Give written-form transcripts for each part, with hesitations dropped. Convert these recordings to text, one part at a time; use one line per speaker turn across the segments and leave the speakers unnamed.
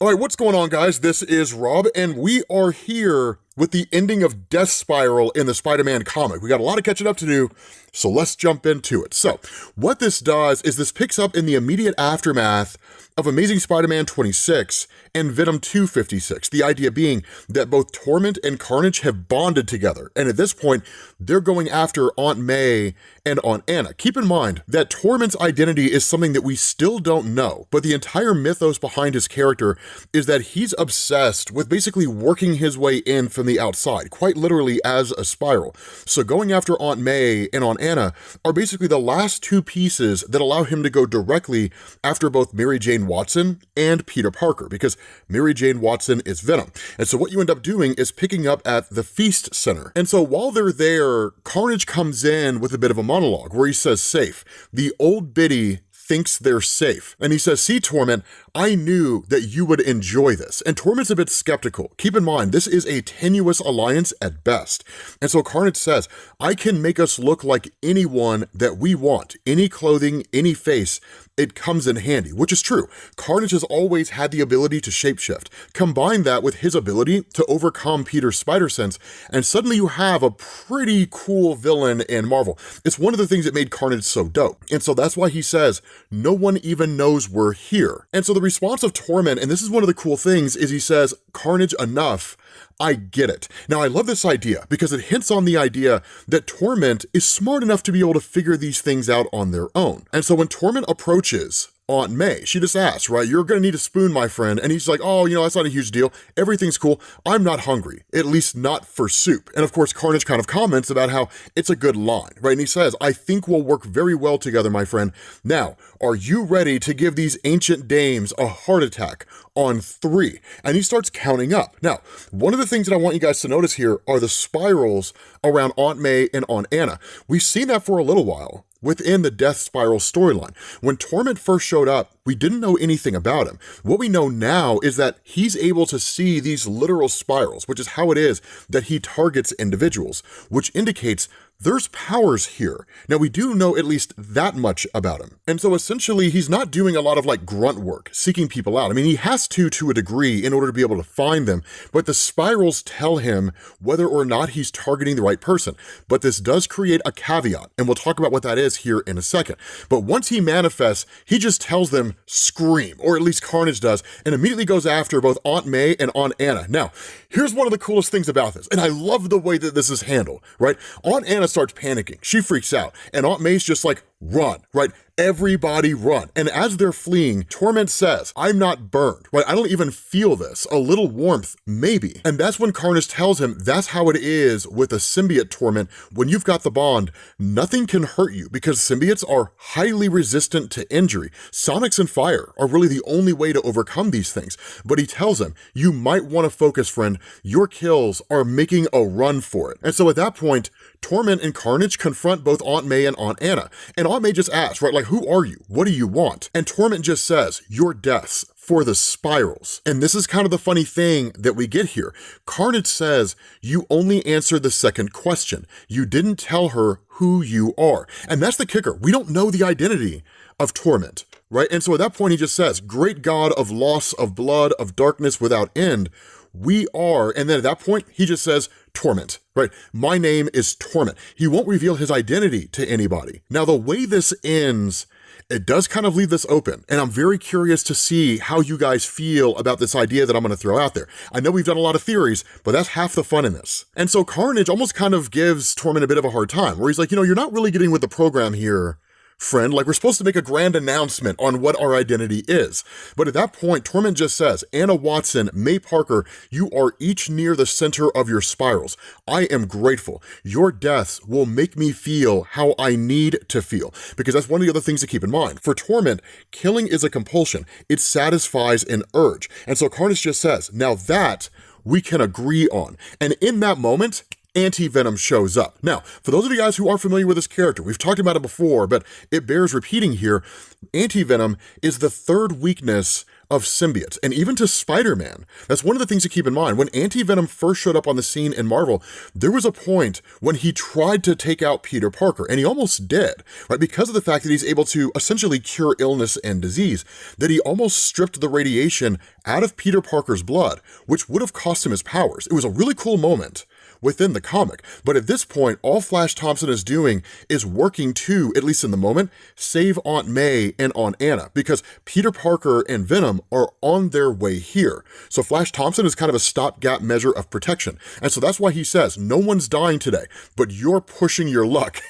All right, what's going on, guys? This is Rob, and we are here with the ending of Death Spiral in the Spider-Man comic. We got a lot of catching up to do, so let's jump into it. So, what this does is this picks up in the immediate aftermath of Amazing Spider-Man 26 and Venom 256, the idea being that both Torment and Carnage have bonded together, and at this point, they're going after Aunt May and Aunt Anna. Keep in mind that Torment's identity is something that we still don't know, but the entire mythos behind his character is that he's obsessed with basically working his way in from the outside, quite literally as a spiral. So going after Aunt May and Aunt Anna are basically the last two pieces that allow him to go directly after both Mary Jane Watson and Peter Parker, because Mary Jane Watson is Venom. And so what you end up doing is picking up at the Feast Center. And so while they're there, Carnage comes in with a bit of a monologue where he says, "Safe. The old biddy thinks they're safe." And he says, "See, Torment, I knew that you would enjoy this." And Torment's a bit skeptical. Keep in mind, this is a tenuous alliance at best. And so Carnage says, "I can make us look like anyone that we want, any clothing, any face. It comes in handy," which is true. Carnage has always had the ability to shapeshift. Combine that with his ability to overcome Peter's spider sense, and suddenly you have a pretty cool villain in Marvel. It's one of the things that made Carnage so dope. And so that's why he says, "No one even knows we're here." And so the response of Torment, and this is one of the cool things, is he says, "Carnage, enough. I get it." Now, I love this idea because it hints on the idea that Torment is smart enough to be able to figure these things out on their own. And so when Torment approaches Aunt May, she just asks, right, "You're gonna need a spoon, my friend." And he's like, "Oh, that's not a huge deal. Everything's cool. I'm not hungry, at least not for soup." And of course, Carnage kind of comments about how it's a good line, right? And he says, "I think we'll work very well together, my friend. Now, are you ready to give these ancient dames a heart attack on 3?" And he starts counting up. Now, one of the things that I want you guys to notice here are the spirals around Aunt May and Aunt Anna. We've seen that for a little while within the Death Spiral storyline. When Torment first showed up, we didn't know anything about him. What we know now is that he's able to see these literal spirals, which is how it is that he targets individuals, which indicates there's powers here. Now, we do know at least that much about him. And so essentially, he's not doing a lot of like grunt work, seeking people out. I mean, he has to a degree in order to be able to find them, but the spirals tell him whether or not he's targeting the right person. But this does create a caveat, and we'll talk about what that is here in a second. But once he manifests, he just tells them, "Scream," or at least Carnage does, and immediately goes after both Aunt May and Aunt Anna. Now, here's one of the coolest things about this, and I love the way that this is handled, right? Aunt Anna starts panicking. She freaks out, and Aunt May's just like, "Run," right? Everybody run. And as they're fleeing, Torment says, "I'm not burned," right? "I don't even feel this. A little warmth, maybe." And that's when Carnage tells him that's how it is with a symbiote, Torment. When you've got the bond, nothing can hurt you because symbiotes are highly resistant to injury. Sonics and fire are really the only way to overcome these things. But he tells him, "You might want to focus, friend. Your kills are making a run for it." And so at that point, Torment and Carnage confront both Aunt May and Aunt Anna. And Aunt May just asks, right, like, "Who are you? What do you want?" And Torment just says, "Your deaths for the spirals." And this is kind of the funny thing that we get here. Carnage says, "You only answered the second question. You didn't tell her who you are." And that's the kicker. We don't know the identity of Torment, right? And so at that point, he just says, "Great God of loss, of blood, of darkness without end, we are," and then at that point, he just says, "Torment," right? "My name is Torment." He won't reveal his identity to anybody. Now, the way this ends, it does kind of leave this open, and I'm very curious to see how you guys feel about this idea that I'm gonna throw out there. I know we've done a lot of theories, but that's half the fun in this. And so Carnage almost kind of gives Torment a bit of a hard time, where he's like, "You're not really getting with the program here, friend. Like, we're supposed to make a grand announcement on what our identity is." But at that point, Torment just says, "Anna Watson, May Parker, you are each near the center of your spirals. I am grateful. Your deaths will make me feel how I need to feel." Because that's one of the other things to keep in mind. For Torment, killing is a compulsion. It satisfies an urge. And so Carnage just says, "Now that we can agree on." And in that moment, Anti-Venom shows up. Now, for those of you guys who aren't familiar with this character, we've talked about it before, but it bears repeating here. Anti-Venom is the third weakness of symbiotes, and even to Spider-Man. That's one of the things to keep in mind. When Anti-Venom first showed up on the scene in Marvel, there was a point when he tried to take out Peter Parker, and he almost did, right? Because of the fact that he's able to essentially cure illness and disease, that he almost stripped the radiation out of Peter Parker's blood, which would have cost him his powers. It was a really cool moment within the comic. But at this point, all Flash Thompson is doing is working to, at least in the moment, save Aunt May and Aunt Anna, because Peter Parker and Venom are on their way here. So Flash Thompson is kind of a stopgap measure of protection. And so that's why he says, no one's dying today, but you're pushing your luck.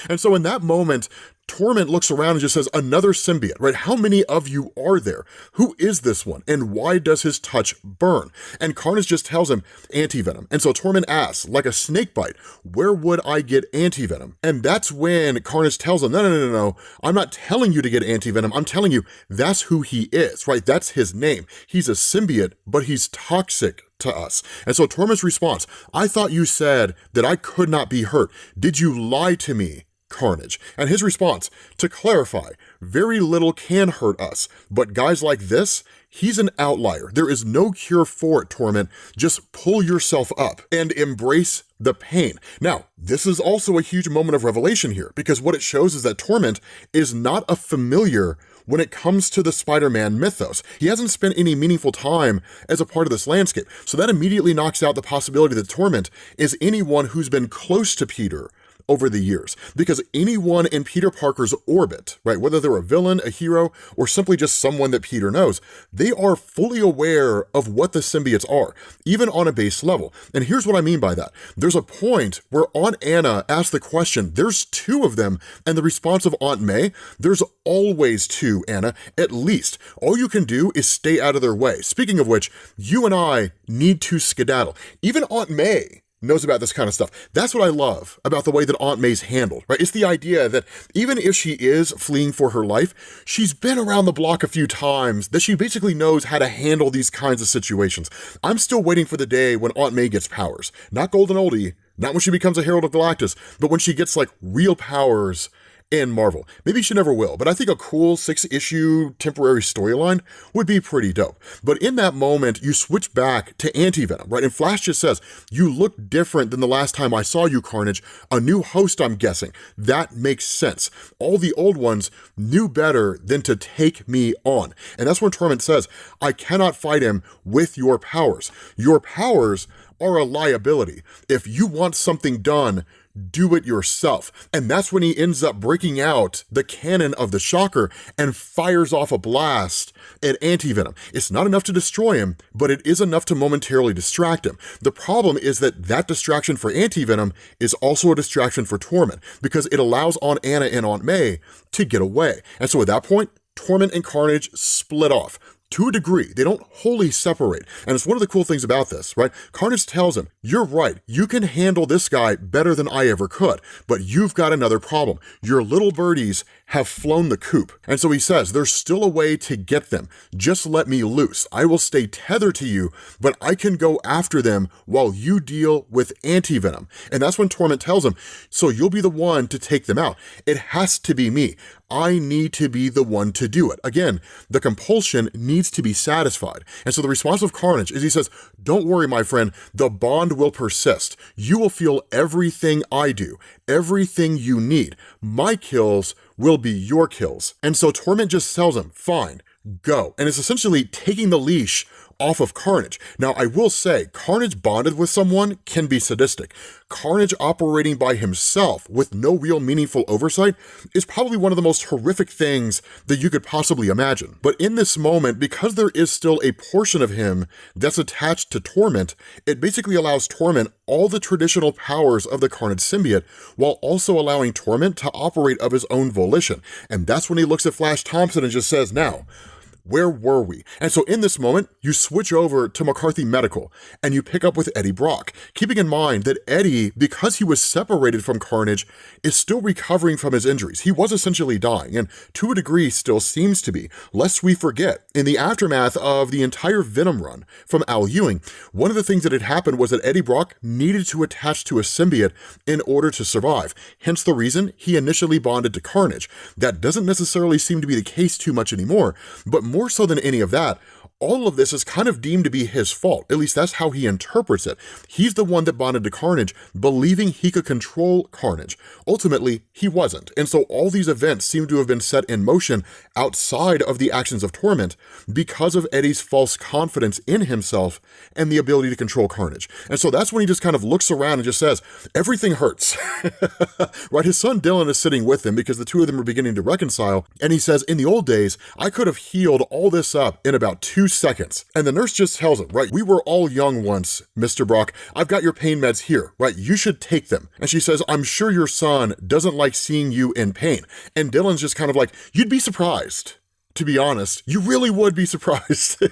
And so in that moment, Torment looks around and just says, another symbiote, right? How many of you are there? Who is this one? And why does his touch burn? And Carnage just tells him, Anti-Venom. And so Torment asks, like a snake bite, where would I get Anti-Venom? And that's when Carnage tells him, no. I'm not telling you to get Anti-Venom. I'm telling you that's who he is, right? That's his name. He's a symbiote, but he's toxic to us. And so Torment's response, I thought you said that I could not be hurt. Did you lie to me, Carnage? And his response, to clarify, very little can hurt us, but guys like this, he's an outlier. There is no cure for it, Torment. Just pull yourself up and embrace the pain. Now, this is also a huge moment of revelation here, because what it shows is that Torment is not a familiar when it comes to the Spider-Man mythos. He hasn't spent any meaningful time as a part of this landscape, so that immediately knocks out the possibility that Torment is anyone who's been close to Peter over the years, because anyone in Peter Parker's orbit, right, whether they're a villain, a hero, or simply just someone that Peter knows, they are fully aware of what the symbiotes are, even on a base level. And here's what I mean by that. There's a point where Aunt Anna asks the question, there's two of them, and the response of Aunt May, there's always two, Anna, at least. All you can do is stay out of their way. Speaking of which, you and I need to skedaddle. Even Aunt May knows about this kind of stuff. That's what I love about the way that Aunt May's handled, right? It's the idea that even if she is fleeing for her life, she's been around the block a few times, that she basically knows how to handle these kinds of situations. I'm still waiting for the day when Aunt May gets powers. Not Golden Oldie, not when she becomes a Herald of Galactus, but when she gets like real powers in Marvel. Maybe she never will, but I think a cool 6-issue temporary storyline would be pretty dope. But in that moment, you switch back to Anti-Venom, right? And Flash just says, you look different than the last time I saw you, Carnage. A new host, I'm guessing. That makes sense. All the old ones knew better than to take me on. And that's when Torment says, I cannot fight him with your powers. Your powers are a liability. If you want something done, do it yourself. And that's when he ends up breaking out the cannon of the Shocker and fires off a blast at Anti-Venom. It's not enough to destroy him, but it is enough to momentarily distract him. The problem is that that distraction for Anti-Venom is also a distraction for Torment, because it allows Aunt Anna and Aunt May to get away. And so at that point, Torment and Carnage split off. To a degree, they don't wholly separate. And it's one of the cool things about this, right? Carnage tells him, you're right, you can handle this guy better than I ever could, but you've got another problem. Your little birdies have flown the coop. And so he says, there's still a way to get them. Just let me loose. I will stay tethered to you, but I can go after them while you deal with Anti-Venom. And that's when Torment tells him, so you'll be the one to take them out. It has to be me. I need to be the one to do it. Again, the compulsion needs to be satisfied. And so the response of Carnage is he says, don't worry, my friend, the bond will persist. You will feel everything I do, everything you need. My kills will be your kills. And so Torment just tells him, fine, go. And it's essentially taking the leash off of Carnage. Now, I will say, Carnage bonded with someone can be sadistic. Carnage operating by himself with no real meaningful oversight is probably one of the most horrific things that you could possibly imagine. But in this moment, because there is still a portion of him that's attached to Torment, it basically allows Torment all the traditional powers of the Carnage symbiote, while also allowing Torment to operate of his own volition. And that's when he looks at Flash Thompson and just says, now, where were we? And so in this moment, you switch over to McCarthy Medical and you pick up with Eddie Brock, keeping in mind that Eddie, because he was separated from Carnage, is still recovering from his injuries. He was essentially dying, and to a degree still seems to be. Lest we forget, in the aftermath of the entire Venom run from Al Ewing, one of the things that had happened was that Eddie Brock needed to attach to a symbiote in order to survive. Hence the reason he initially bonded to Carnage. That doesn't necessarily seem to be the case too much anymore, but more so than any of that, all of this is kind of deemed to be his fault. At least that's how he interprets it. He's the one that bonded to Carnage, believing he could control Carnage. Ultimately, he wasn't. And so all these events seem to have been set in motion outside of the actions of Torment because of Eddie's false confidence in himself and the ability to control Carnage. And so that's when he just kind of looks around and just says, everything hurts. Right? His son Dylan is sitting with him because the two of them are beginning to reconcile. And he says, in the old days, I could have healed all this up in about 2 seconds. And the nurse just tells him, right, we were all young once, Mr. Brock. I've got your pain meds here, right? You should take them. And she says, I'm sure your son doesn't like seeing you in pain. And Dylan's just kind of like, you'd be surprised. To be honest, you really would be surprised.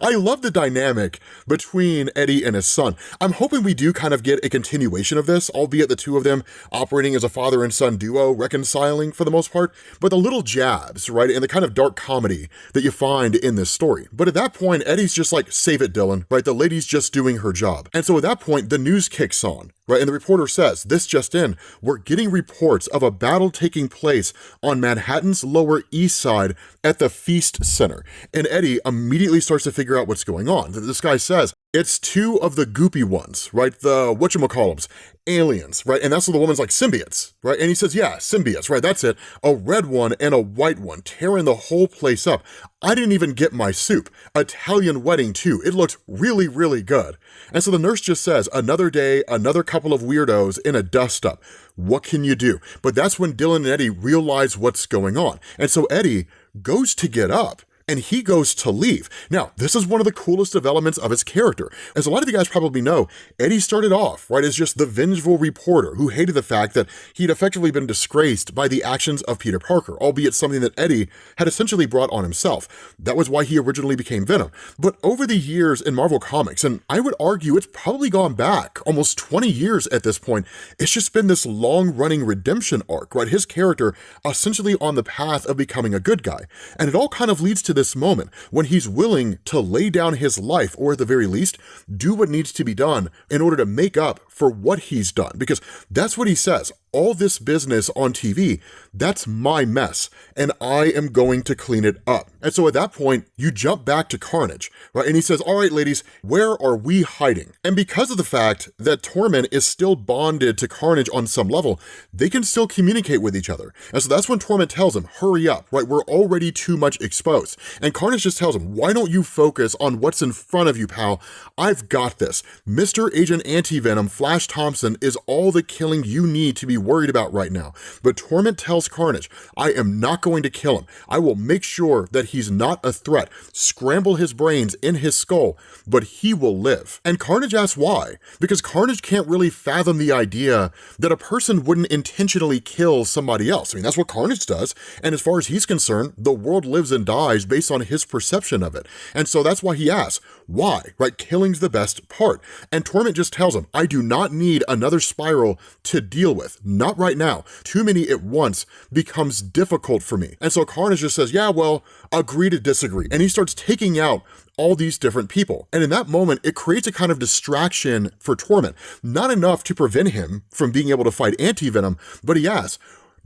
I love the dynamic between Eddie and his son. I'm hoping we do kind of get a continuation of this, albeit the two of them operating as a father and son duo, reconciling for the most part, but the little jabs, right, and the kind of dark comedy that you find in this story. But at that point, Eddie's just like, save it, Dylan, right? The lady's just doing her job. And so at that point, the news kicks on. Right, and the reporter says, this just in, we're getting reports of a battle taking place on Manhattan's Lower East Side at the Feast Center. And Eddie immediately starts to figure out what's going on. This guy says, it's two of the goopy ones, right? The whatchamacallums, aliens, right? And that's what the woman's like, symbiotes, right? And he says, yeah, symbiotes, right? That's it. A red one and a white one, tearing the whole place up. I didn't even get my soup. Italian wedding too. It looked really, really good. And so the nurse just says, another day, another couple of weirdos in a dust up. What can you do? But that's when Dylan and Eddie realize what's going on. And so Eddie goes to get up and he goes to leave. Now, this is one of the coolest developments of his character. As a lot of you guys probably know, Eddie started off, right, as just the vengeful reporter who hated the fact that he'd effectively been disgraced by the actions of Peter Parker, albeit something that Eddie had essentially brought on himself. That was why he originally became Venom. But over the years in Marvel Comics, and I would argue it's probably gone back almost 20 years at this point, it's just been this long-running redemption arc, right? His character essentially on the path of becoming a good guy. And it all kind of leads to this moment when he's willing to lay down his life, or at the very least, do what needs to be done in order to make up for what he's done. Because that's what he says. All this business on TV, that's my mess, and I am going to clean it up. And so at that point, you jump back to Carnage, right? And he says, all right, ladies, where are we hiding? And because of the fact that Torment is still bonded to Carnage on some level, they can still communicate with each other. And so that's when Torment tells him, hurry up, right? We're already too much exposed. And Carnage just tells him, why don't you focus on what's in front of you, pal? I've got this. Mr. Agent Anti-Venom, Flash Thompson, is all the killing you need to be worried about right now. But Torment tells Carnage, I am not going to kill him. I will make sure that he's not a threat, scramble his brains in his skull, but he will live. And Carnage asks why, because Carnage can't really fathom the idea that a person wouldn't intentionally kill somebody else. I mean, that's what Carnage does. And as far as he's concerned, the world lives and dies based on his perception of it. And so that's why he asks, why, right? Killing's the best part. And Torment just tells him, I do not need another spiral to deal with. Not right now. Too many at once becomes difficult for me. And so Carnage just says, yeah, well, agree to disagree. And he starts taking out all these different people. And in that moment, it creates a kind of distraction for Torment. Not enough to prevent him from being able to fight Anti-Venom, but he asks,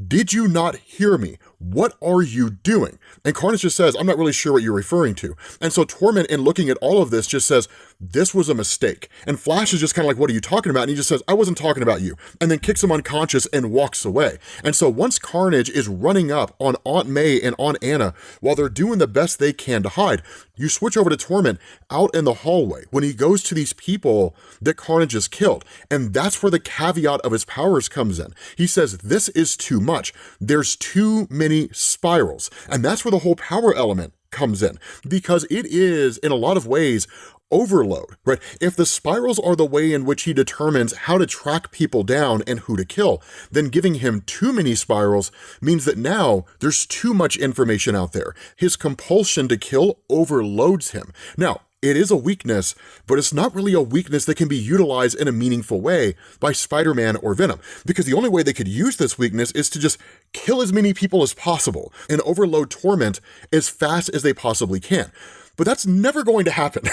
did you not hear me? What are you doing? And Carnage just says, I'm not really sure what you're referring to. And so Torment, in looking at all of this, just says, this was a mistake. And Flash is just kind of like, what are you talking about? And he just says, I wasn't talking about you. And then kicks him unconscious and walks away. And so once Carnage is running up on Aunt May and Aunt Anna, while they're doing the best they can to hide, you switch over to Torment out in the hallway when he goes to these people that Carnage has killed. And that's where the caveat of his powers comes in. He says, this is too much. There's too many spirals. And that's where the whole power element comes in, because it is, in a lot of ways, overload, right? If the spirals are the way in which he determines how to track people down and who to kill, then giving him too many spirals means that now there's too much information out there. His compulsion to kill overloads him. Now, it is a weakness, but it's not really a weakness that can be utilized in a meaningful way by Spider-Man or Venom, because the only way they could use this weakness is to just kill as many people as possible and overload Torment as fast as they possibly can. But that's never going to happen.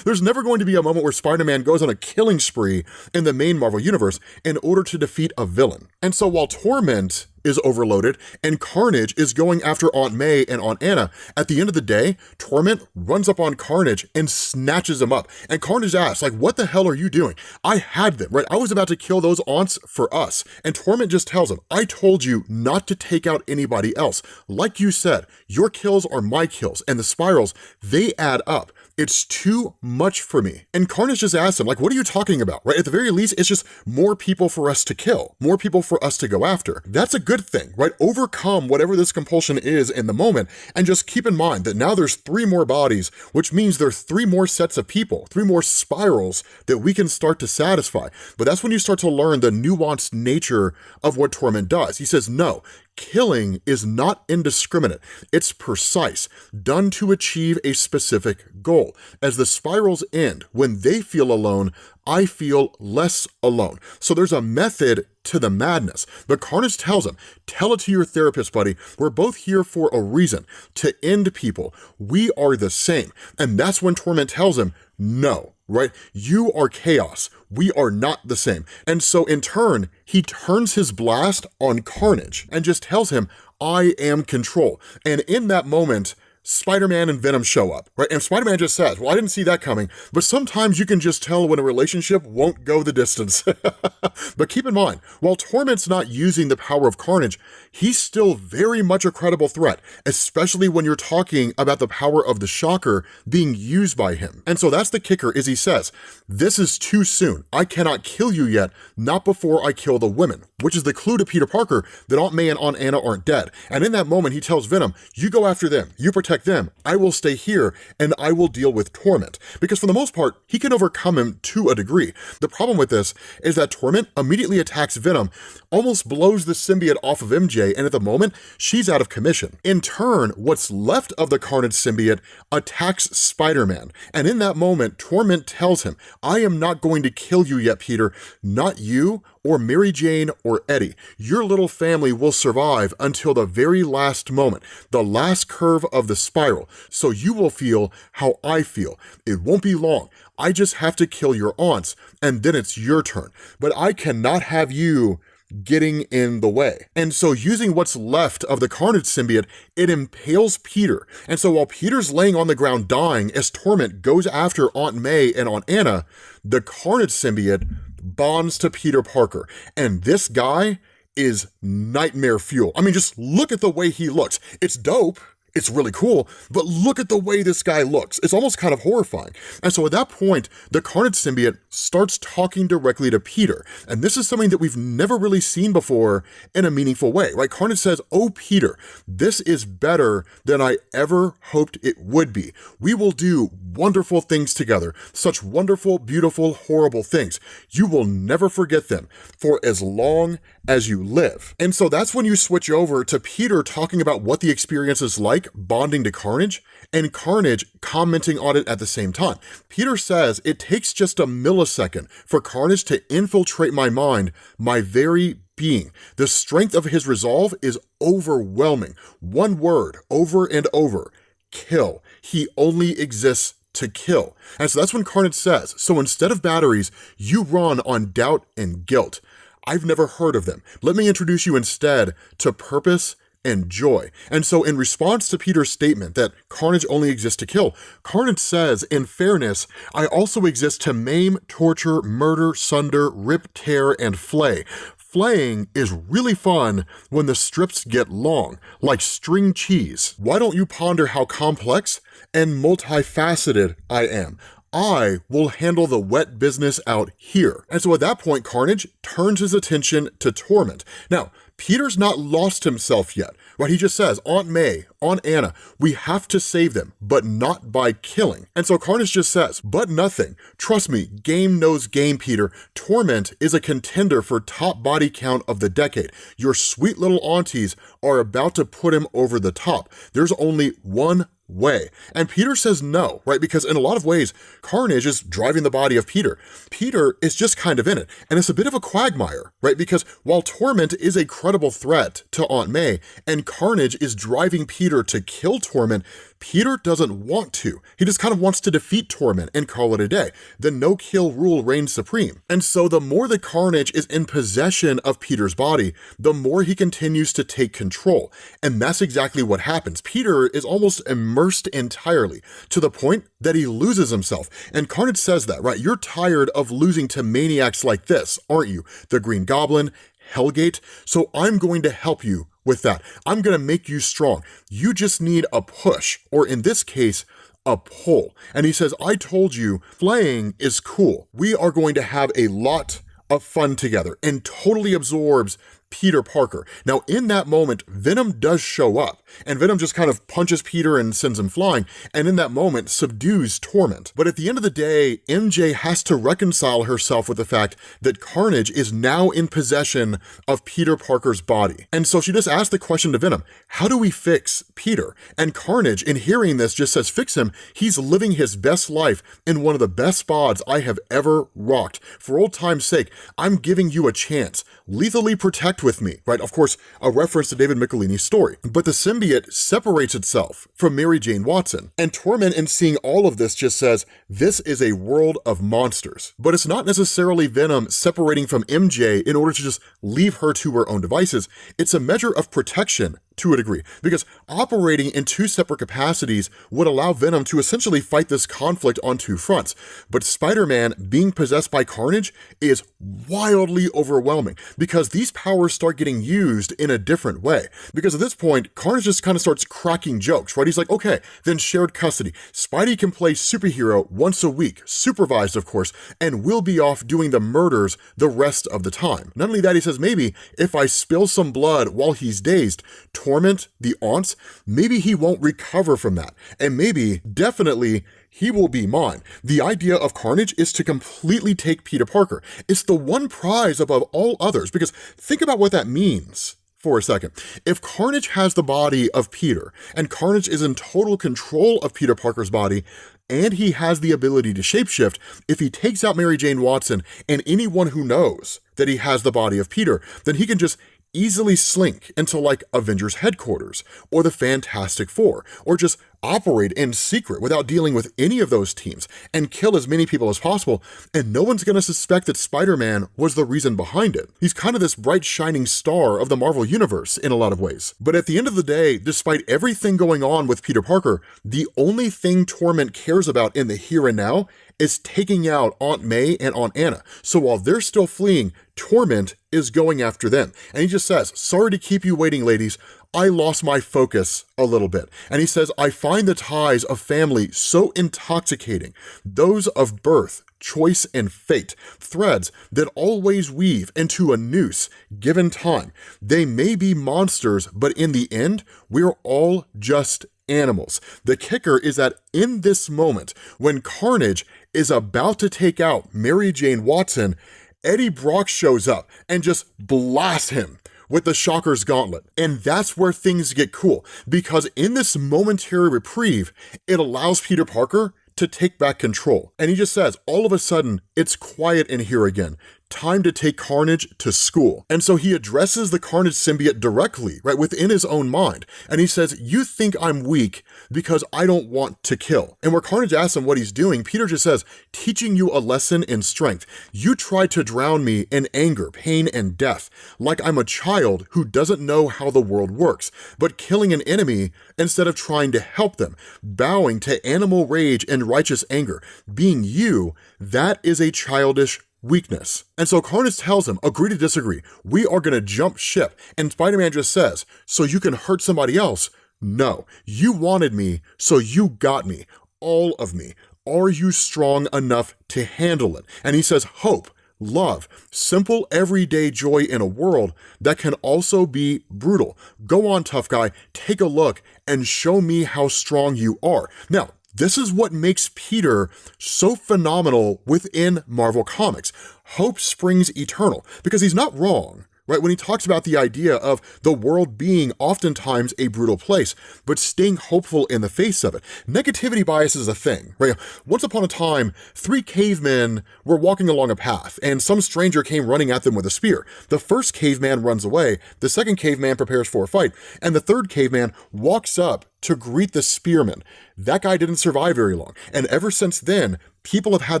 There's never going to be a moment where Spider-Man goes on a killing spree in the main Marvel universe in order to defeat a villain. And so while Torment is overloaded, and Carnage is going after Aunt May and Aunt Anna. At the end of the day, Torment runs up on Carnage and snatches him up. And Carnage asks, like, what the hell are you doing? I had them, right? I was about to kill those aunts for us. And Torment just tells him, I told you not to take out anybody else. Like you said, your kills are my kills, and the spirals, they add up. It's too much for me. And Carnage just asks him, like, what are you talking about, right? At the very least, it's just more people for us to kill, more people for us to go after. That's a good thing, right? Overcome whatever this compulsion is in the moment, and just keep in mind that now there's 3 more bodies, which means there's 3 more sets of people, 3 more spirals that we can start to satisfy. But that's when you start to learn the nuanced nature of what Torment does. He says, no, killing is not indiscriminate, it's precise, done to achieve a specific goal. As the spirals end, when they feel alone, I feel less alone. So there's a method to the madness. But Carnage tells him, tell it to your therapist, buddy. We're both here for a reason, to end people. We are the same. And that's when Torment tells him, no, right? You are chaos. We are not the same. And so in turn, he turns his blast on Carnage and just tells him, I am control. And in that moment, Spider-Man and Venom show up, right? And Spider-Man just says, well, I didn't see that coming, but sometimes you can just tell when a relationship won't go the distance. But keep in mind, while Torment's not using the power of Carnage, he's still very much a credible threat, especially when you're talking about the power of the Shocker being used by him. And so that's the kicker, is he says, this is too soon. I cannot kill you yet, not before I kill the women, which is the clue to Peter Parker that Aunt May and Aunt Anna aren't dead. And in that moment, he tells Venom, you go after them, you protect them, I will stay here, and I will deal with Torment. Because for the most part, he can overcome him to a degree. The problem with this is that Torment immediately attacks Venom, almost blows the symbiote off of MJ, and at the moment, she's out of commission. In turn, what's left of the Carnage symbiote attacks Spider-Man, and in that moment, Torment tells him, I am not going to kill you yet, Peter, not you, or Mary Jane, or Eddie. Your little family will survive until the very last moment, the last curve of the spiral, so you will feel how I feel. It won't be long. I just have to kill your aunts, and then it's your turn. But I cannot have you getting in the way. And so using what's left of the Carnage symbiote, it impales Peter. And so while Peter's laying on the ground dying, as Torment goes after Aunt May and Aunt Anna, the Carnage symbiote bonds to Peter Parker. And this guy is nightmare fuel. I mean, just look at the way he looks. It's dope. It's really cool, but look at the way this guy looks. It's almost kind of horrifying. And so at that point, the Carnage symbiote starts talking directly to Peter. And this is something that we've never really seen before in a meaningful way, right? Carnage says, oh, Peter, this is better than I ever hoped it would be. We will do wonderful things together, such wonderful, beautiful, horrible things. You will never forget them for as long as you live. And so that's when you switch over to Peter talking about what the experience is like bonding to Carnage, and Carnage commenting on it at the same time. Peter says it takes just a millisecond for Carnage to infiltrate my mind, my very being. The strength of his resolve is overwhelming. One word over and over, kill. He only exists to kill. And so that's when Carnage says, so instead of batteries, you run on doubt and guilt. I've never heard of them. Let me introduce you instead to purpose and joy. And so in response to Peter's statement that Carnage only exists to kill, Carnage says, in fairness, I also exist to maim, torture, murder, sunder, rip, tear, and flay. Flaying is really fun when the strips get long, like string cheese. Why don't you ponder how complex and multifaceted I am? I will handle the wet business out here. And so at that point, Carnage turns his attention to Torment. Now, Peter's not lost himself yet, right? He just says, Aunt May, Aunt Anna, we have to save them, but not by killing. And so Carnage just says, but nothing. Trust me, game knows game, Peter. Torment is a contender for top body count of the decade. Your sweet little aunties are about to put him over the top. There's only one way. And Peter says no, right? Because in a lot of ways, Carnage is driving the body of Peter. Peter is just kind of in it. And it's a bit of a quagmire, right? Because while Torment is a credible threat to Aunt May, and Carnage is driving Peter to kill Torment, Peter doesn't want to. He just kind of wants to defeat Torment and call it a day. The no-kill rule reigns supreme. And so the more that Carnage is in possession of Peter's body, the more he continues to take control. And that's exactly what happens. Peter is almost immersed entirely to the point that he loses himself. And Carnage says that, right? You're tired of losing to maniacs like this, aren't you? The Green Goblin, Hellgate. So I'm going to help you with that. I'm going to make you strong. You just need a push, or in this case, a pull. And he says, I told you, playing is cool. We are going to have a lot of fun together, and totally absorbs Peter Parker. Now, in that moment, Venom does show up, and Venom just kind of punches Peter and sends him flying, and in that moment subdues Torment. But at the end of the day, MJ has to reconcile herself with the fact that Carnage is now in possession of Peter Parker's body. And so she just asked the question to Venom, how do we fix Peter? And Carnage, in hearing this, just says, fix him. He's living his best life in one of the best spots I have ever rocked. For old time's sake, I'm giving you a chance. Lethally protect with me, right? Of course, a reference to David Michelini's story. But the symbiote separates itself from Mary Jane Watson. And Torment, in seeing all of this, just says, this is a world of monsters. But it's not necessarily Venom separating from MJ in order to just leave her to her own devices. It's a measure of protection to a degree, because operating in two separate capacities would allow Venom to essentially fight this conflict on two fronts. But Spider-Man being possessed by Carnage is wildly overwhelming, because these powers start getting used in a different way. Because at this point, Carnage just kind of starts cracking jokes, right? He's like, okay, then shared custody. Spidey can play superhero once a week, supervised of course, and we'll be off doing the murders the rest of the time. Not only that, he says, maybe if I spill some blood while he's dazed, Torment, the aunts, maybe he won't recover from that. And maybe, definitely, he will be mine. The idea of Carnage is to completely take Peter Parker. It's the one prize above all others, because think about what that means for a second. If Carnage has the body of Peter, and Carnage is in total control of Peter Parker's body, and he has the ability to shapeshift, if he takes out Mary Jane Watson and anyone who knows that he has the body of Peter, then he can just easily slink into like Avengers headquarters or the Fantastic Four, or just operate in secret without dealing with any of those teams and kill as many people as possible, and no one's gonna suspect that Spider-Man was the reason behind it. He's kind of this bright shining star of the Marvel Universe in a lot of ways. But at the end of the day, despite everything going on with Peter Parker, the only thing Torment cares about in the here and now is taking out Aunt May and Aunt Anna. So while they're still fleeing, Torment is going after them. And he just says, sorry to keep you waiting, ladies. I lost my focus a little bit. And he says, I find the ties of family so intoxicating, those of birth, choice, and fate, threads that always weave into a noose given time. They may be monsters, but in the end, we're all just animals. The kicker is that in this moment, when Carnage is about to take out Mary Jane Watson, Eddie Brock shows up and just blasts him with the Shocker's Gauntlet. And that's where things get cool, because in this momentary reprieve, it allows Peter Parker to take back control. And he just says, all of a sudden, it's quiet in here again. Time to take Carnage to school. And so he addresses the Carnage symbiote directly, right, within his own mind. And he says, you think I'm weak because I don't want to kill. And where Carnage asks him what he's doing, Peter just says, teaching you a lesson in strength. You tried to drown me in anger, pain, and death, like I'm a child who doesn't know how the world works, but killing an enemy instead of trying to help them, bowing to animal rage and righteous anger. Being you, that is a childish weakness. And so Carnage tells him, agree to disagree. We are gonna jump ship. And Spider-Man just says, so you can hurt somebody else? No, you wanted me, so you got me, all of me. Are you strong enough to handle it? And he says, hope, love, simple everyday joy in a world that can also be brutal. Go on, tough guy, take a look and show me how strong you are. Now, this is what makes Peter so phenomenal within Marvel Comics. Hope springs eternal, because he's not wrong, right? When he talks about the idea of the world being oftentimes a brutal place, but staying hopeful in the face of it. Negativity bias is a thing, right? Once upon a time, 3 cavemen were walking along a path, and some stranger came running at them with a spear. The first caveman runs away, the second caveman prepares for a fight, and the third caveman walks up to greet the spearman. That guy didn't survive very long, and ever since then, people have had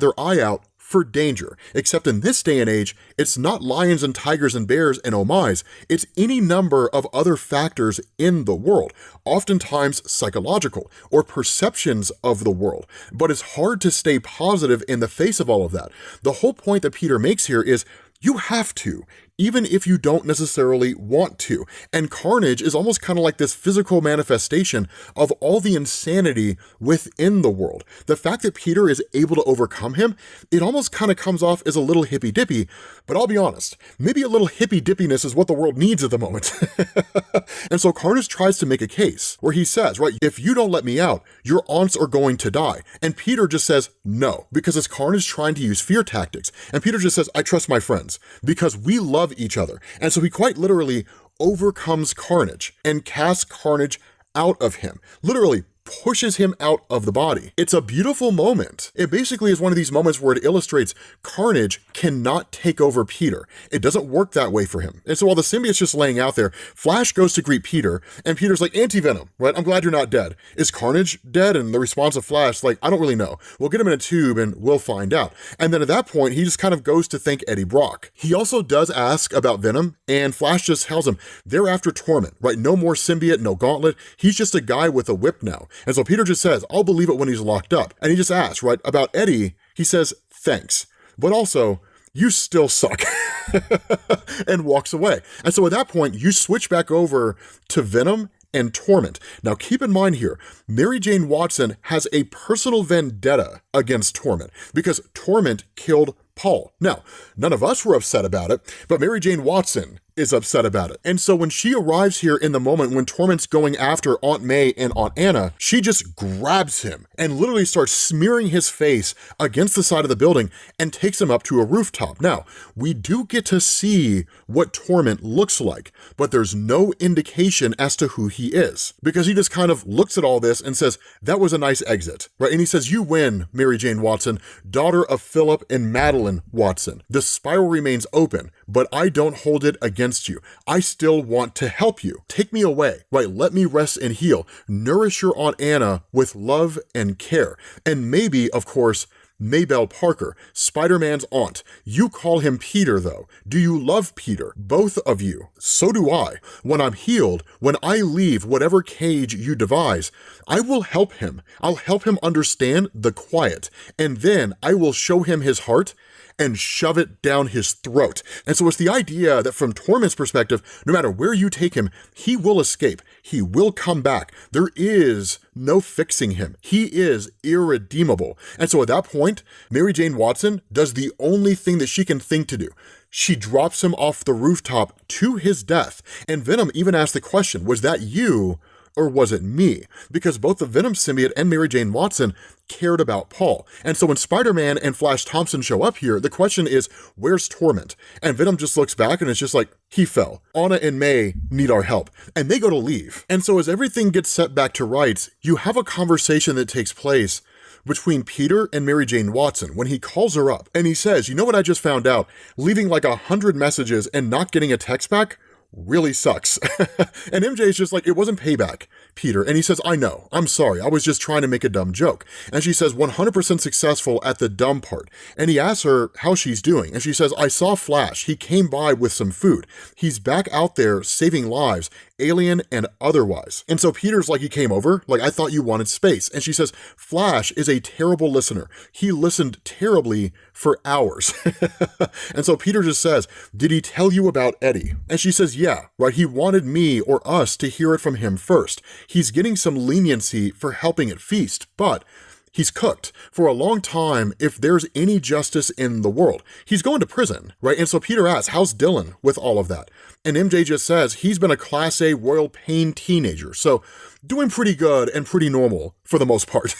their eye out for danger. Except in this day and age, it's not lions and tigers and bears and oh my's, it's any number of other factors in the world, oftentimes psychological or perceptions of the world. But it's hard to stay positive in the face of all of that. The whole point that Peter makes here is you have to, even if you don't necessarily want to. And Carnage is almost kind of like this physical manifestation of all the insanity within the world. The fact that Peter is able to overcome him, it almost kind of comes off as a little hippy-dippy, but I'll be honest, maybe a little hippy-dippiness is what the world needs at the moment. And so Carnage tries to make a case where he says, right, if you don't let me out, your aunts are going to die. And Peter just says, no, because it's Carnage trying to use fear tactics. And Peter just says, I trust my friends because we love each other. And so he quite literally overcomes Carnage and casts Carnage out of him. Literally pushes him out of the body. It's a beautiful moment. It basically is one of these moments where it illustrates Carnage cannot take over Peter. It doesn't work that way for him. And so while the symbiote's just laying out there, Flash goes to greet Peter, and Peter's like, Anti-Venom, right? I'm glad you're not dead. Is Carnage dead? And the response of Flash, like, I don't really know. We'll get him in a tube and we'll find out. And then at that point, he just kind of goes to thank Eddie Brock. He also does ask about Venom, and Flash just tells him, they're after Torment, right? No more symbiote, no gauntlet. He's just a guy with a whip now. And so Peter just says, I'll believe it when he's locked up. And he just asks, right, about Eddie, he says, thanks. But also, you still suck. And walks away. And so at that point, you switch back over to Venom and Torment. Now keep in mind here, Mary Jane Watson has a personal vendetta against Torment because Torment killed Paul. Now, none of us were upset about it, but Mary Jane Watson is upset about it. And so when she arrives here in the moment when Torment's going after Aunt May and Aunt Anna, she just grabs him and literally starts smearing his face against the side of the building and takes him up to a rooftop. Now, we do get to see what Torment looks like, but there's no indication as to who he is because he just kind of looks at all this and says, that was a nice exit, right? And he says, you win, Mary Jane Watson, daughter of Philip and Madeline Watson. The spiral remains open, but I don't hold it against you. I still want to help you. Take me away, right? Let me rest and heal. Nourish your Aunt Anna with love and care. And maybe, of course, Maybelle Parker, Spider-Man's aunt. You call him Peter, though. Do you love Peter? Both of you. So do I. When I'm healed, when I leave whatever cage you devise, I will help him. I'll help him understand the quiet, and then I will show him his heart and shove it down his throat. And so it's the idea that from Torment's perspective, no matter where you take him, he will escape. He will come back. There is no fixing him. He is irredeemable. And so at that point, Mary Jane Watson does the only thing that she can think to do. She drops him off the rooftop to his death. And Venom even asks the question, was that you or was it me? Because both the Venom symbiote and Mary Jane Watson cared about Paul. And so when Spider-Man and Flash Thompson show up here, the question is, where's Torment? And Venom just looks back and it's just like, he fell. Anna and May need our help. And they go to leave. And so as everything gets set back to rights, you have a conversation that takes place between Peter and Mary Jane Watson when he calls her up and he says, you know what I just found out? Leaving like 100 messages and not getting a text back really sucks. And MJ is just like, it wasn't payback, Peter. And he says, I know, I'm sorry. I was just trying to make a dumb joke. And she says 100% successful at the dumb part. And he asks her how she's doing. And she says, I saw Flash. He came by with some food. He's back out there saving lives, alien and otherwise. And so Peter's like, he came over, like, I thought you wanted space. And she says, Flash is a terrible listener. He listened terribly for hours. And so Peter just says, did he tell you about Eddie? And she says, yeah, right. He wanted me or us to hear it from him first. He's getting some leniency for helping at Feast, but He's cooked. For a long time, if there's any justice in the world, he's going to prison, right? And so Peter asks, how's Dylan with all of that? And MJ just says, he's been a Class A royal pain teenager, so doing pretty good and pretty normal for the most part.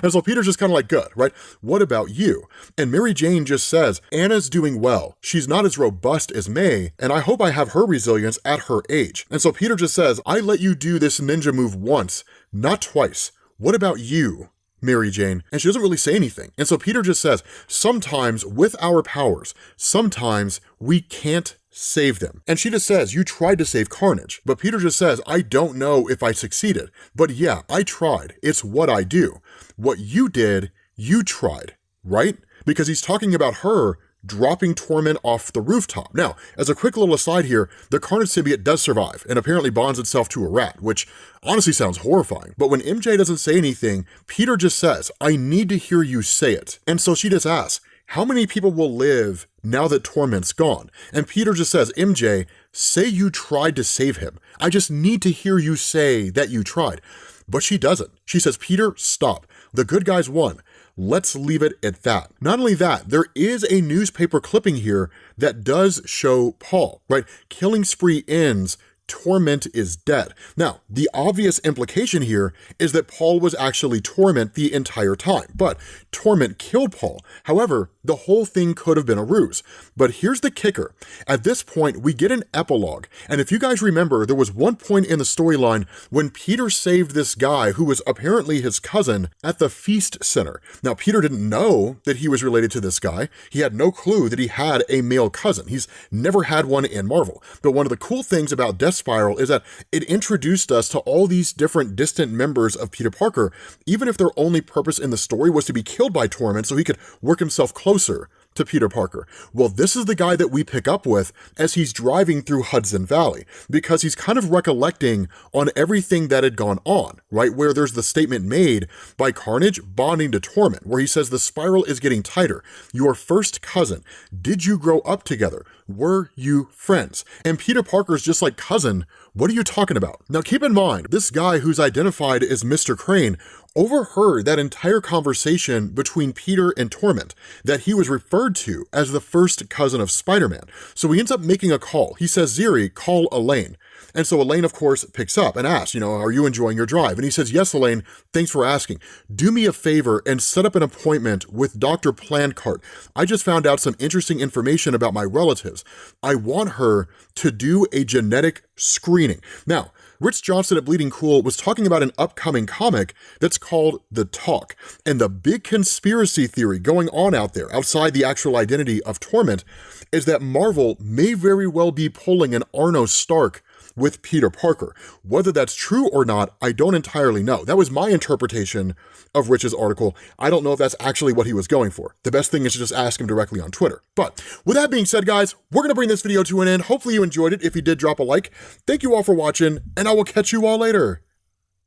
And so Peter's just kind of like, good, right? What about you? And Mary Jane just says, Anna's doing well. She's not as robust as May, and I hope I have her resilience at her age. And so Peter just says, I let you do this ninja move once, not twice. What about you, Mary Jane? And she doesn't really say anything. And so Peter just says, sometimes with our powers, sometimes we can't save them. And she just says, you tried to save Carnage. But Peter just says, I don't know if I succeeded. But yeah, I tried. It's what I do. What you did, you tried, right? Because he's talking about her dropping Torment off the rooftop. Now, as a quick little aside here, the Carnage symbiote does survive and apparently bonds itself to a rat, which honestly sounds horrifying. But when MJ doesn't say anything, Peter just says, I need to hear you say it. And so she just asks, how many people will live now that Torment's gone? And Peter just says, MJ, say you tried to save him. I just need to hear you say that you tried. But she doesn't. She says, Peter, stop. The good guys won. Let's leave it at that. Not only that, there is a newspaper clipping here that does show Paul, right? Killing spree ends, Torment is dead. Now, the obvious implication here is that Paul was actually Torment the entire time, but Torment killed Paul. However, the whole thing could have been a ruse. But here's the kicker. At this point, we get an epilogue. And if you guys remember, there was one point in the storyline when Peter saved this guy who was apparently his cousin at the Feast Center. Now, Peter didn't know that he was related to this guy. He had no clue that he had a male cousin. He's never had one in Marvel. But one of the cool things about Death Spiral is that it introduced us to all these different distant members of Peter Parker, even if their only purpose in the story was to be killed by Torment so he could work himself closer to Peter Parker. Well, this is the guy that we pick up with as he's driving through Hudson Valley, because he's kind of recollecting on everything that had gone on, right? Where there's the statement made by Carnage bonding to Torment, where he says the spiral is getting tighter. Your first cousin. Did you grow up together? Were you friends? And Peter Parker's just like, cousin, what are you talking about? Now keep in mind, this guy who's identified as Mr. Crane overheard that entire conversation between Peter and Torment that he was referred to as the first cousin of Spider-Man. So he ends up making a call. He says, Ziri, call Elaine. And so Elaine, of course, picks up and asks, are you enjoying your drive? And he says, yes, Elaine, thanks for asking. Do me a favor and set up an appointment with Dr. Plancart. I just found out some interesting information about my relatives. I want her to do a genetic screening. Now, Rich Johnson at Bleeding Cool was talking about an upcoming comic that's called The Talk. And the big conspiracy theory going on out there, outside the actual identity of Torment, is that Marvel may very well be pulling an Arno Stark with Peter Parker. Whether that's true or not, I don't entirely know. That was my interpretation of Rich's article. I don't know if that's actually what he was going for. The best thing is to just ask him directly on Twitter. But with that being said, guys, we're going to bring this video to an end. Hopefully you enjoyed it. If you did, drop a like. Thank you all for watching, and I will catch you all later.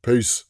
Peace.